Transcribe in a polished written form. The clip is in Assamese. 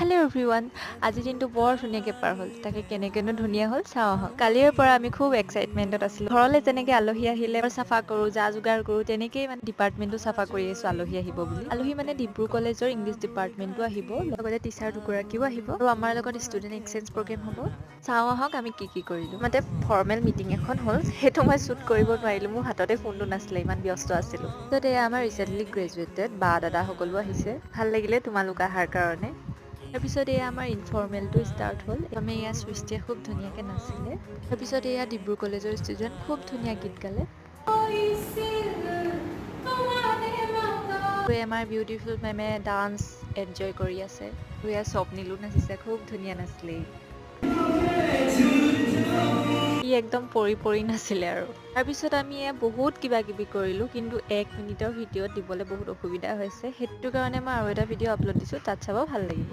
হেল্ল' এভৰিৱান, আজি দিনটো বৰ ধুনীয়াকৈ পাৰ হ'ল। তাকে কেনেকৈনো ধুনীয়া হ'ল চাওঁ আহক। কালিৰে পৰা আমি খুব এক্সাইটমেণ্টত আছিলোঁ। ঘৰলৈ যেনেকৈ আলহী আহিলে চাফা কৰোঁ, যা যোগাৰ কৰোঁ, তেনেকেই মানে ডিপাৰ্টমেণ্টটো চাফা কৰি আছোঁ আলহী আহিব বুলি। আলহী মানে ডিব্ৰু কলেজৰ ইংলিছ ডিপাৰ্টমেণ্টটো আহিব, লগতে টিচাৰ দুগৰাকীও আহিব আৰু আমাৰ লগত ষ্টুডেণ্ট এক্সচেঞ্জ প্ৰগ্ৰেম হ'ব। চাওঁ আহক আমি কি কি কৰিলোঁ। মানে ফৰ্মেল মিটিং এখন হ'ল, সেইটো মই শ্বুট কৰিব নোৱাৰিলোঁ, মোৰ হাততে ফোনটো নাছিলে, ইমান ব্যস্ত আছিলোঁ। ত' এয়া আমাৰ ৰিচেণ্টলি গ্ৰেজুৱেটেড বা দাদা সকলো আহিছে, ভাল লাগিলে তোমালোক অহাৰ কাৰণে। তাৰপিছত এয়া আমাৰ ইনফৰ্মেলটো ষ্টাৰ্ট হ'ল। আমি এয়া সৃষ্টিয়ে খুব ধুনীয়াকৈ নাচিলে। তাৰপিছত এয়া ডিব্ৰু কলেজৰ ষ্টুডেণ্ট খুব ধুনীয়া গীত গালে। আমাৰ বিউটিফুল মেমে ডান্স এনজয় কৰি আছে। এয়া স্বপ্নীলো নাচিছে, খুব ধুনীয়া নাছিলে। ই একদম পৰি পৰি নাছিলে আৰু। তাৰপিছত আমি এয়া বহুত কিবা কিবি কৰিলোঁ, কিন্তু 1 মিনিটৰ ভিডিঅ'ত দিবলৈ বহুত অসুবিধা হৈছে। সেইটো কাৰণে মই আৰু এটা ভিডিঅ' আপলোড দিছোঁ, তাত চাব ভাল লাগিব।